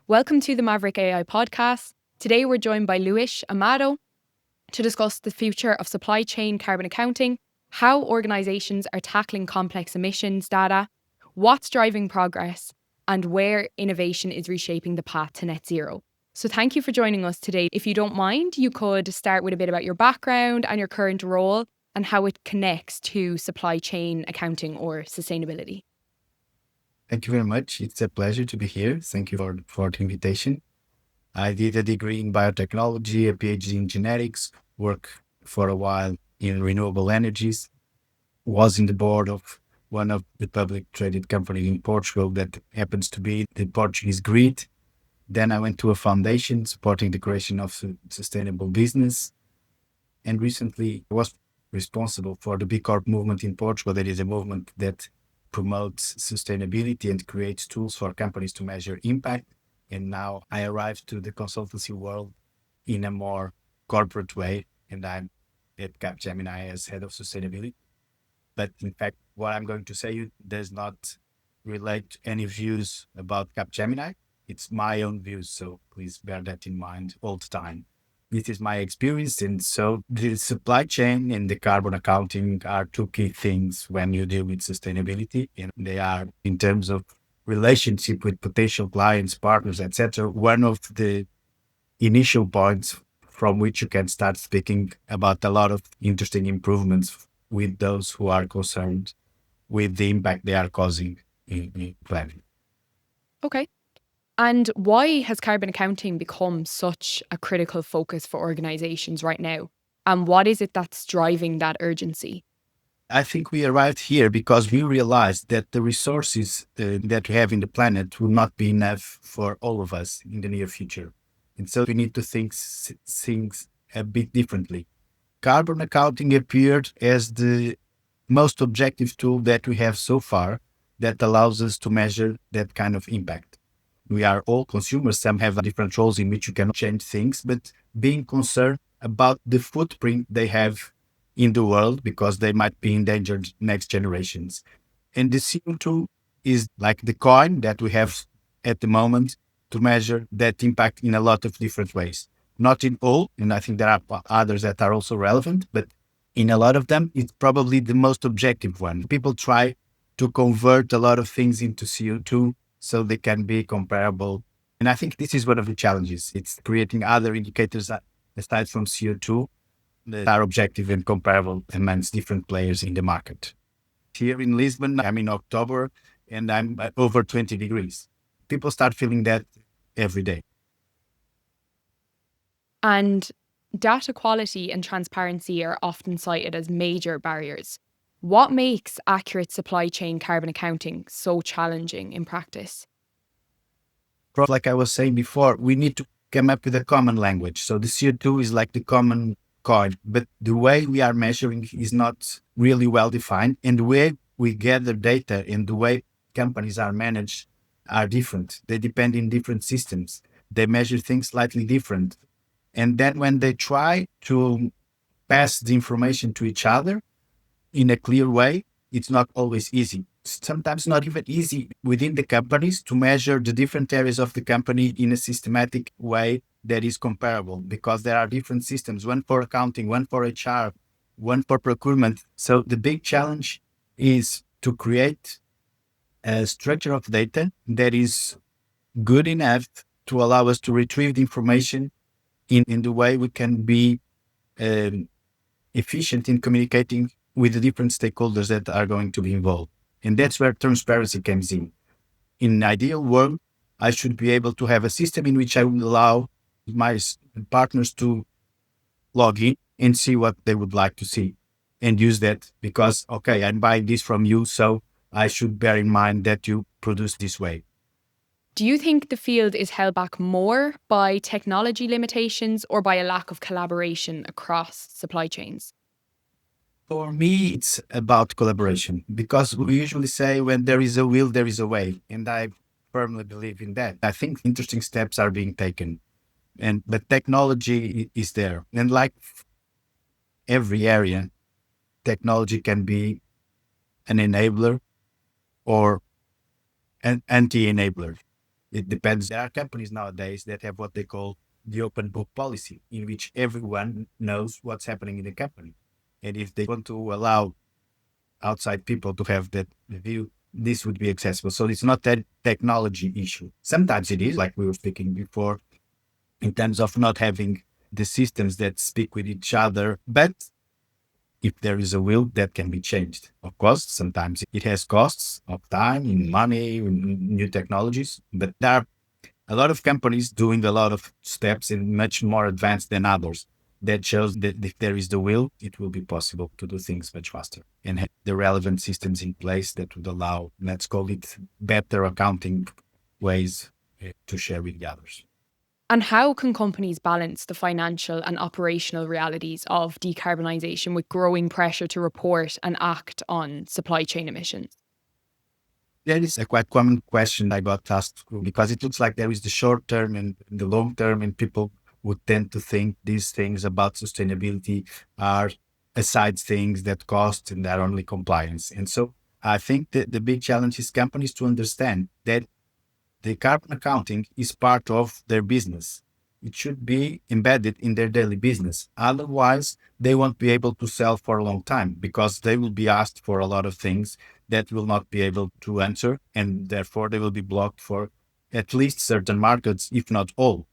Welcome to the Mavarick AI Podcast. Today we're joined by Luis Amado to discuss the future of supply chain carbon accounting, how organisations are tackling complex emissions data, what's driving progress, and where innovation is reshaping the path to net zero. So thank you for joining us today. If you don't mind, you could start with a bit about your background and your current role and how it connects to supply chain accounting or sustainability. Thank you very much. It's a pleasure to be here. Thank you for the invitation. I did a degree in biotechnology, a PhD in genetics, worked for a while in renewable energies, was in the board of one of the public traded companies in Portugal that happens to be the Portuguese grid. Then I went to a foundation supporting the creation of sustainable business. And recently I was responsible for the B Corp movement in Portugal. That is a movement that promotes sustainability and creates tools for companies to measure impact. And now I arrived to the consultancy world in a more corporate way, and I'm at Capgemini as head of sustainability. But in fact, what I'm going to say does not relate to any views about Capgemini. It's my own views, so please bear that in mind all the time. This is my experience, and so the supply chain and the carbon accounting are two key things when you deal with sustainability, and they are, in terms of relationship with potential clients, partners, etc., one of the initial points from which you can start speaking about a lot of interesting improvements with those who are concerned with the impact they are causing in planning. Okay. And why has carbon accounting become such a critical focus for organisations right now? And what is it that's driving that urgency? I think we arrived here because we realized that the resources that we have in the planet will not be enough for all of us in the near future. And so we need to think things a bit differently. Carbon accounting appeared as the most objective tool that we have so far that allows us to measure that kind of impact. We are all consumers. Some have different roles in which you can change things, but being concerned about the footprint they have in the world because they might be endangered next generations. And the CO2 is like the coin that we have at the moment to measure that impact in a lot of different ways. Not in all, and I think there are others that are also relevant, but in a lot of them, it's probably the most objective one. People try to convert a lot of things into CO2 so they can be comparable. And I think this is one of the challenges. It's creating other indicators aside from CO2 that are objective and comparable amongst different players in the market. Here in Lisbon, I'm in October and I'm at over 20 degrees. People start feeling that every day. And data quality and transparency are often cited as major barriers. What makes accurate supply chain carbon accounting so challenging in practice? Like I was saying before, we need to come up with a common language. So the CO2 is like the common coin, but the way we are measuring is not really well defined. And the way we gather data and the way companies are managed are different. They depend in different systems. They measure things slightly different. And then when they try to pass the information to each other in a clear way, it's not always easy. Sometimes not even easy within the companies to measure the different areas of the company in a systematic way that is comparable because there are different systems, one for accounting, one for HR, one for procurement. So the big challenge is to create a structure of data that is good enough to allow us to retrieve the information in the way we can be efficient in communicating with the different stakeholders that are going to be involved. And that's where transparency comes in. In an ideal world, I should be able to have a system in which I will allow my partners to log in and see what they would like to see and use that because, okay, I'm buying this from you, so I should bear in mind that you produce this way. Do you think the field is held back more by technology limitations or by a lack of collaboration across supply chains? For me, it's about collaboration because we usually say when there is a will, there is a way. And I firmly believe in that. I think interesting steps are being taken, but technology is there. And like every area, technology can be an enabler or an anti-enabler. It depends. There are companies nowadays that have what they call the open book policy, in which everyone knows what's happening in the company. And if they want to allow outside people to have that view, this would be accessible. So it's not that technology issue. Sometimes it is, like we were speaking before, in terms of not having the systems that speak with each other. But if there is a will, that can be changed. Of course, sometimes it has costs of time, money, new technologies, but there are a lot of companies doing a lot of steps and much more advanced than others. That shows that if there is the will, it will be possible to do things much faster and have the relevant systems in place that would allow, let's call it, better accounting ways to share with the others. And how can companies balance the financial and operational realities of decarbonisation with growing pressure to report and act on supply chain emissions? That is a quite common question I got asked because it looks like there is the short term and the long term, and people would tend to think these things about sustainability are aside things that cost and are only compliance. And so I think that the big challenge is companies to understand that the carbon accounting is part of their business. It should be embedded in their daily business. Otherwise, they won't be able to sell for a long time because they will be asked for a lot of things that will not be able to answer. And therefore, they will be blocked for at least certain markets, if not all.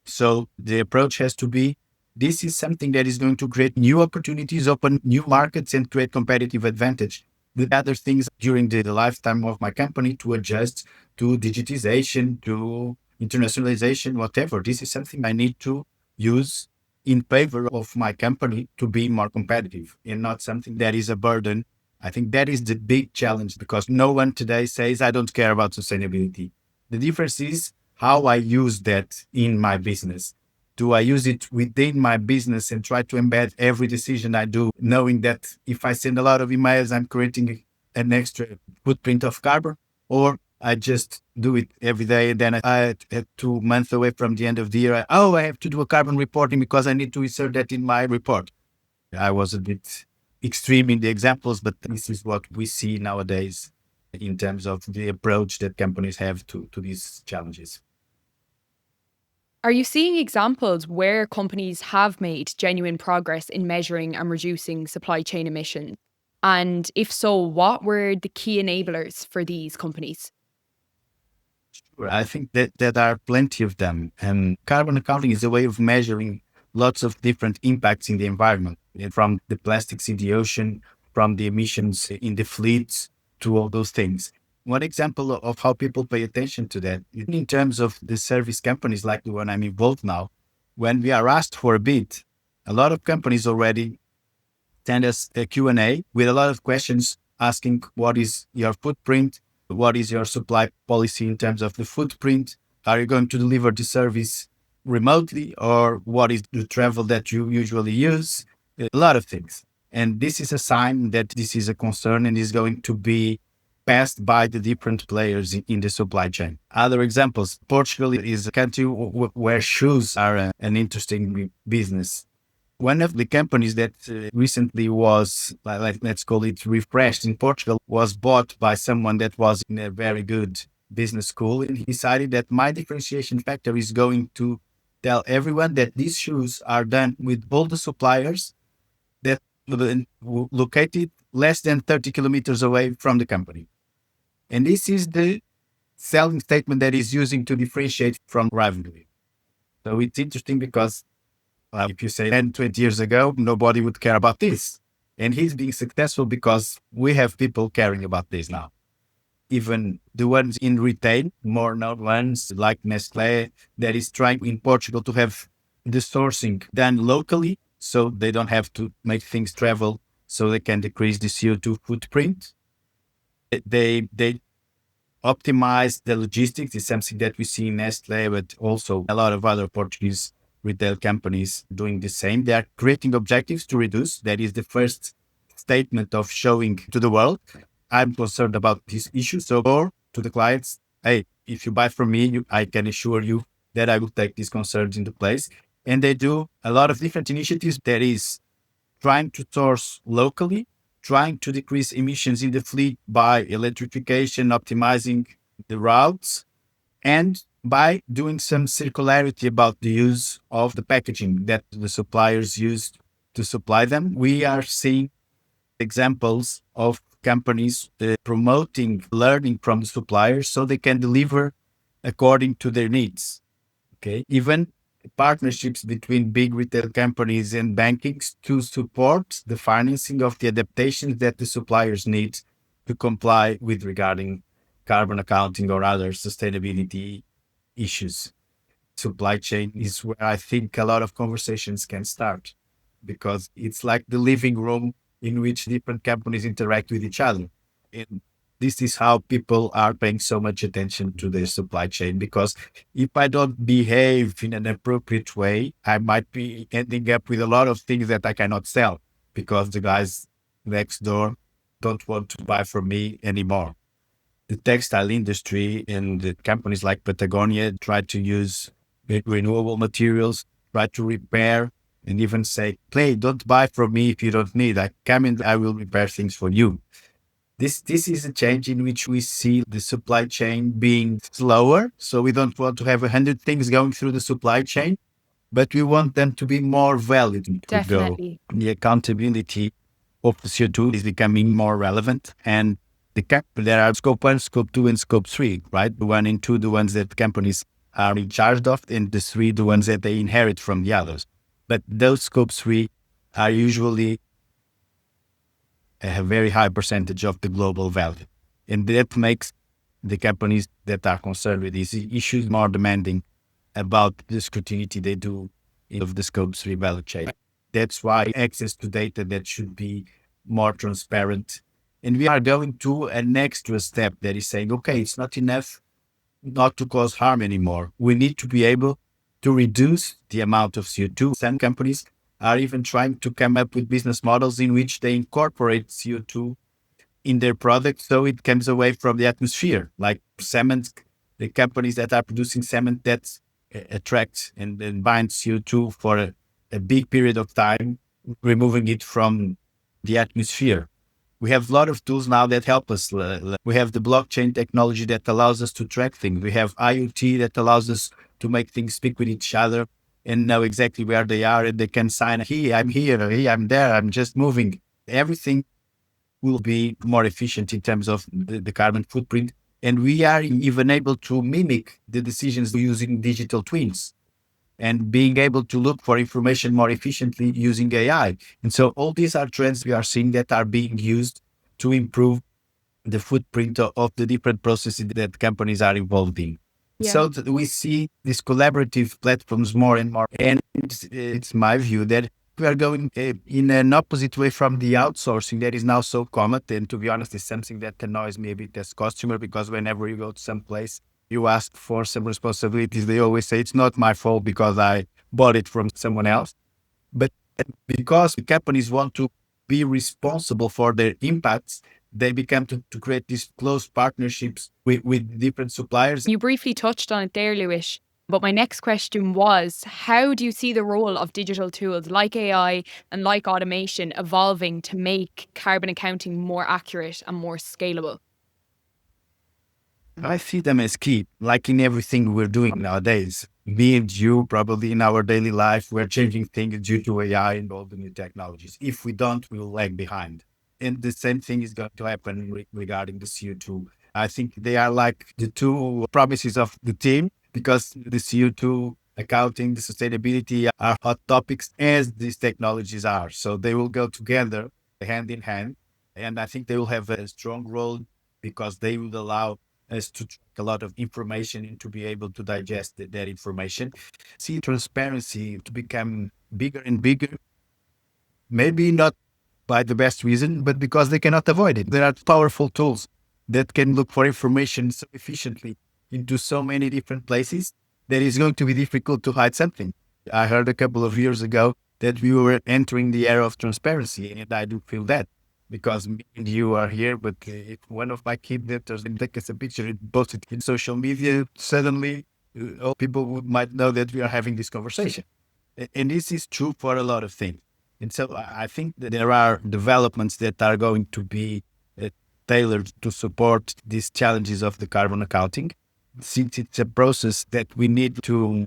So the approach has to be, this is something that is going to create new opportunities, open new markets, and create competitive advantage. The other things during the lifetime of my company to adjust to digitization, to internationalization, whatever. This is something I need to use in favor of my company to be more competitive and not something that is a burden. I think that is the big challenge because no one today says, I don't care about sustainability. The difference is how I use that in my business. Do I use it within my business and try to embed every decision I do, knowing that if I send a lot of emails, I'm creating an extra footprint of carbon? Or I just do it every day, and then I at 2 months away from the end of the year, I have to do a carbon reporting because I need to insert that in my report. I was a bit extreme in the examples, but this is what we see nowadays in terms of the approach that companies have to these challenges. Are you seeing examples where companies have made genuine progress in measuring and reducing supply chain emissions? And if so, what were the key enablers for these companies? Sure. I think that there are plenty of them. And carbon accounting is a way of measuring lots of different impacts in the environment, from the plastics in the ocean, from the emissions in the fleets to all those things. One example of how people pay attention to that, in terms of the service companies like the one I'm involved now, when we are asked for a bid, a lot of companies already send us a Q&A with a lot of questions asking what is your footprint, what is your supply policy in terms of the footprint, are you going to deliver the service remotely, or what is the travel that you usually use, a lot of things. And this is a sign that this is a concern and is going to be passed by the different players in the supply chain. Other examples, Portugal is a country where shoes are an interesting business. One of the companies that recently was, let's call it refreshed in Portugal, was bought by someone that was in a very good business school. And he decided that my differentiation factor is going to tell everyone that these shoes are done with all the suppliers that located less than 30 kilometers away from the company. And this is the selling statement that is using to differentiate from rivalry. So it's interesting because if you say 10, 20 years ago, nobody would care about this. And he's being successful because we have people caring about this now. Even the ones in retail, more known ones like Nestlé, that is trying in Portugal to have the sourcing done locally so they don't have to make things travel so they can decrease the CO2 footprint. They optimize the logistics. Is something that we see in Nestlé, but also a lot of other Portuguese retail companies doing the same. They are creating objectives to reduce. That is the first statement of showing to the world, I'm concerned about this issue. So, or to the clients, hey, if you buy from me, I can assure you that I will take these concerns into place. And they do a lot of different initiatives that is trying to source locally, trying to decrease emissions in the fleet by electrification, optimizing the routes, and by doing some circularity about the use of the packaging that the suppliers use to supply them. We are seeing examples of companies promoting learning from the suppliers so they can deliver according to their needs. Okay. Even partnerships between big retail companies and bankings to support the financing of the adaptations that the suppliers need to comply with regarding carbon accounting or other sustainability issues. Supply chain is where I think a lot of conversations can start because it's like the living room in which different companies interact with each other. And this is how people are paying so much attention to their supply chain because if I don't behave in an appropriate way, I might be ending up with a lot of things that I cannot sell because the guys next door don't want to buy from me anymore. The textile industry and the companies like Patagonia try to use renewable materials, try to repair, and even say, "Play, don't buy from me if you don't need. I come in, I will repair things for you." This is a change in which we see the supply chain being slower. So we don't want to have 100 things going through the supply chain, but we want them to be more valid. To go. Definitely. The accountability of the CO2 is becoming more relevant. And there are scope 1, scope 2, and scope 3, right? The 1 and 2, the ones that companies are in charge of, and the 3, the ones that they inherit from the others. But those scope 3 are usually a very high percentage of the global value. And that makes the companies that are concerned with these issues more demanding about the scrutiny they do of the scope 3 value chain. That's why access to data that should be more transparent. And we are going to an extra step that is saying, okay, it's not enough not to cause harm anymore. We need to be able to reduce the amount of CO2. Some companies are even trying to come up with business models in which they incorporate CO2 in their product so it comes away from the atmosphere, like cement, the companies that are producing cement that attracts and binds CO2 for a big period of time, removing it from the atmosphere. We have a lot of tools now that help us. We have the blockchain technology that allows us to track things. We have IoT that allows us to make things speak with each other and know exactly where they are. And they can sign, hey, I'm here, hey, I'm there, I'm just moving. Everything will be more efficient in terms of the carbon footprint. And we are even able to mimic the decisions using digital twins and being able to look for information more efficiently using AI. And so all these are trends we are seeing that are being used to improve the footprint of the different processes that companies are involved in. Yeah. So we see these collaborative platforms more and more. And it's my view that we are going in an opposite way from the outsourcing that is now so common. And to be honest, it's something that annoys me a bit as customer because whenever you go to some place, you ask for some responsibilities. They always say, it's not my fault because I bought it from someone else. But because companies want to be responsible for their impacts, they become to create these close partnerships with different suppliers. You briefly touched on it there, Luis. But my next question was, how do you see the role of digital tools like AI and like automation evolving to make carbon accounting more accurate and more scalable? I see them as key, like in everything we're doing nowadays. Me and you, probably in our daily life, we're changing things due to AI and all the new technologies. If we don't, we'll lag behind. And the same thing is going to happen regarding the CO2. I think they are like the two promises of the team because the CO2 accounting, the sustainability are hot topics as these technologies are. So they will go together hand in hand. And I think they will have a strong role because they will allow us to track a lot of information and to be able to digest that information. See transparency to become bigger and bigger, maybe not by the best reason, but because they cannot avoid it. There are powerful tools that can look for information so efficiently into so many different places that it's going to be difficult to hide something. I heard a couple of years ago that we were entering the era of transparency, and I do feel that because me and you are here, but if one of my kids doesn't take us a picture and post it in social media, suddenly all people might know that we are having this conversation. And this is true for a lot of things. And so I think that there are developments that are going to be tailored to support these challenges of the carbon accounting. since it's a process that we need to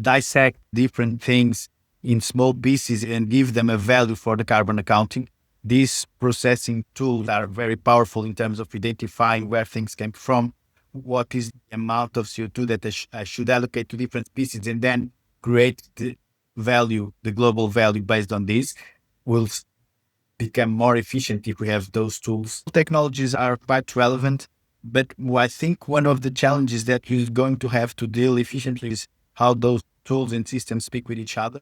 dissect different things in small pieces and give them a value for the carbon accounting. These processing tools are very powerful in terms of identifying where things came from, what is the amount of CO2 that I should allocate to different species, and then create the value, the global value based on this. Will become more efficient if we have those tools. Technologies are quite relevant, but I think one of the challenges that you're going to have to deal efficiently is how those tools and systems speak with each other.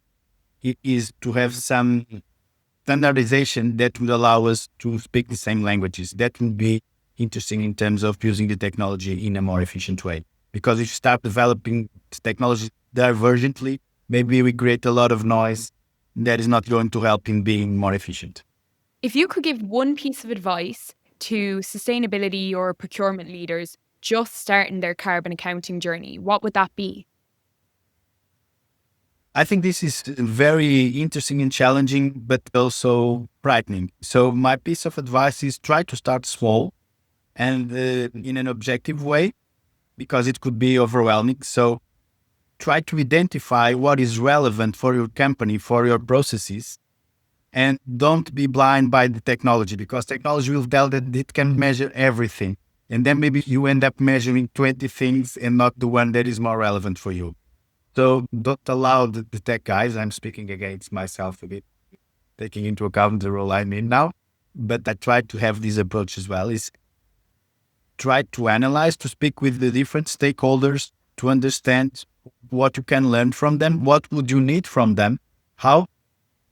It is to have some standardization that would allow us to speak the same languages. That would be interesting in terms of using the technology in a more efficient way. Because if you start developing technology divergently, maybe we create a lot of noise that is not going to help in being more efficient. If you could give one piece of advice to sustainability or procurement leaders just starting their carbon accounting journey, what would that be? I think this is very interesting and challenging, but also frightening. So my piece of advice is try to start small and in an objective way, because it could be overwhelming. So try to identify what is relevant for your company, for your processes, and don't be blind by the technology, because technology will tell that it can measure everything. And then maybe you end up measuring 20 things and not the one that is more relevant for you. So don't allow the tech guys, I'm speaking against myself a bit, taking into account the role I'm in now, but I try to have this approach as well, is try to analyze, to speak with the different stakeholders, to understand what you can learn from them, what would you need from them, how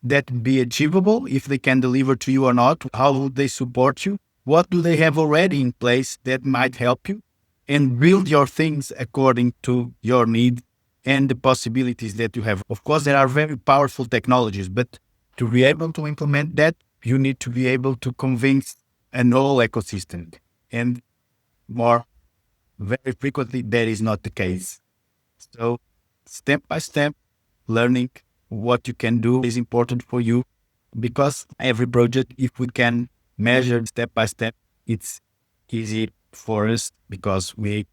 that be achievable, if they can deliver to you or not, how would they support you, what do they have already in place that might help you, and build your things according to your need and the possibilities that you have. Of course, there are very powerful technologies, but to be able to implement that, you need to be able to convince an whole ecosystem. And very frequently, that is not the case. So step by step, learning what you can do is important for you, because every project, if we can measure step by step, it's easy for us because we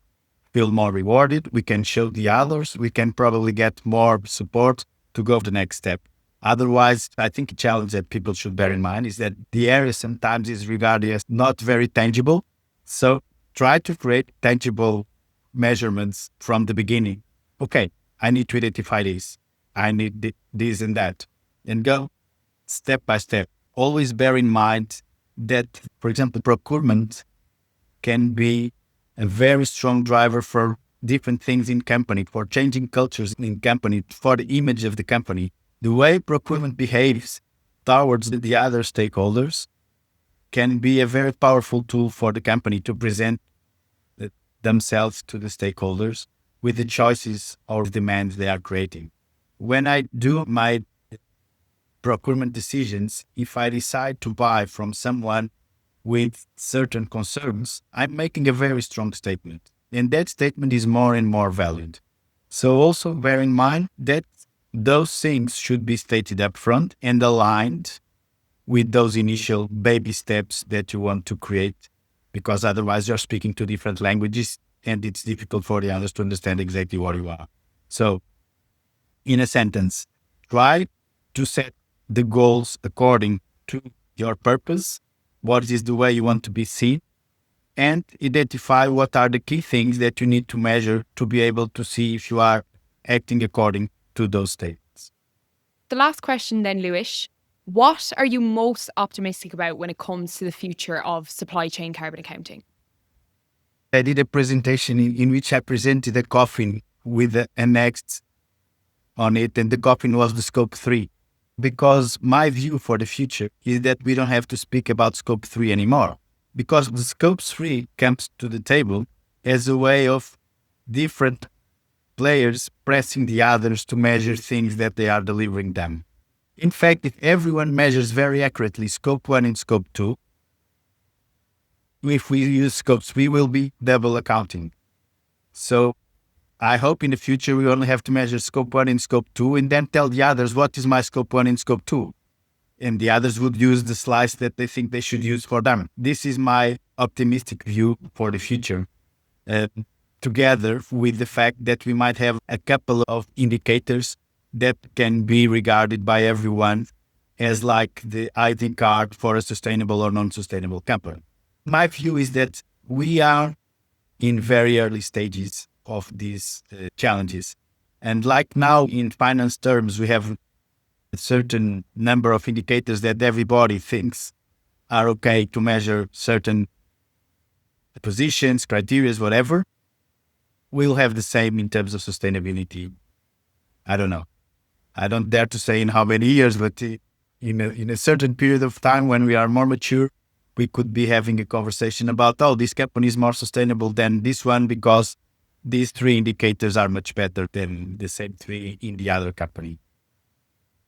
feel more rewarded. We can show the others. We can probably get more support to go to the next step. Otherwise, I think a challenge that people should bear in mind is that the area sometimes is regarded as not very tangible. So try to create tangible measurements from the beginning. Okay, I need to identify this. I need this and that. And go step by step. Always bear in mind that, for example, procurement can be a very strong driver for different things in company, for changing cultures in company, for the image of the company. The way procurement behaves towards the other stakeholders can be a very powerful tool for the company to present themselves to the stakeholders with the choices or demands they are creating. When I do my procurement decisions, if I decide to buy from someone with certain concerns, I'm making a very strong statement. And that statement is more and more valued. So also bear in mind that those things should be stated up front and aligned with those initial baby steps that you want to create, because otherwise you're speaking two different languages and it's difficult for the others to understand exactly what you are. So in a sentence, try to set the goals according to your purpose, what is the way you want to be seen, and identify what are the key things that you need to measure to be able to see if you are acting according to those statements. The last question then, Luis. What are you most optimistic about when it comes to the future of supply chain carbon accounting? I did a presentation in which I presented a coffin with an X on it, and the coffin was the scope 3. Because my view for the future is that we don't have to speak about scope 3 anymore, because the scope 3 comes to the table as a way of different players pressing the others to measure things that they are delivering them. In fact, if everyone measures very accurately scope 1 and scope 2, if we use scope 3, will be double accounting. So I hope in the future we only have to measure scope 1 and scope 2 and then tell the others what is my scope 1 and scope 2. And the others would use the slice that they think they should use for them. This is my optimistic view for the future. uh, together with the fact that we might have a couple of indicators that can be regarded by everyone as like the ID card for a sustainable or non-sustainable company. My view is that we are in very early stages of these challenges. And like now in finance terms, we have a certain number of indicators that everybody thinks are okay to measure certain positions, criteria, whatever. We'll have the same in terms of sustainability. I don't know. I don't dare to say in how many years, but in a certain period of time when we are more mature, we could be having a conversation about, oh, this company is more sustainable than this one because these three indicators are much better than the same three in the other company.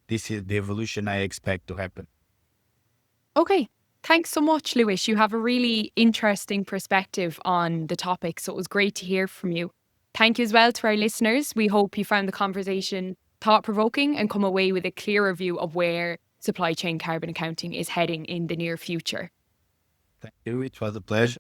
This is the evolution I expect to happen. Okay. Thanks so much, Luis. You have a really interesting perspective on the topic, so it was great to hear from you. Thank you as well to our listeners. We hope you found the conversation thought-provoking and come away with a clearer view of where supply chain carbon accounting is heading in the near future. Thank you. It was a pleasure.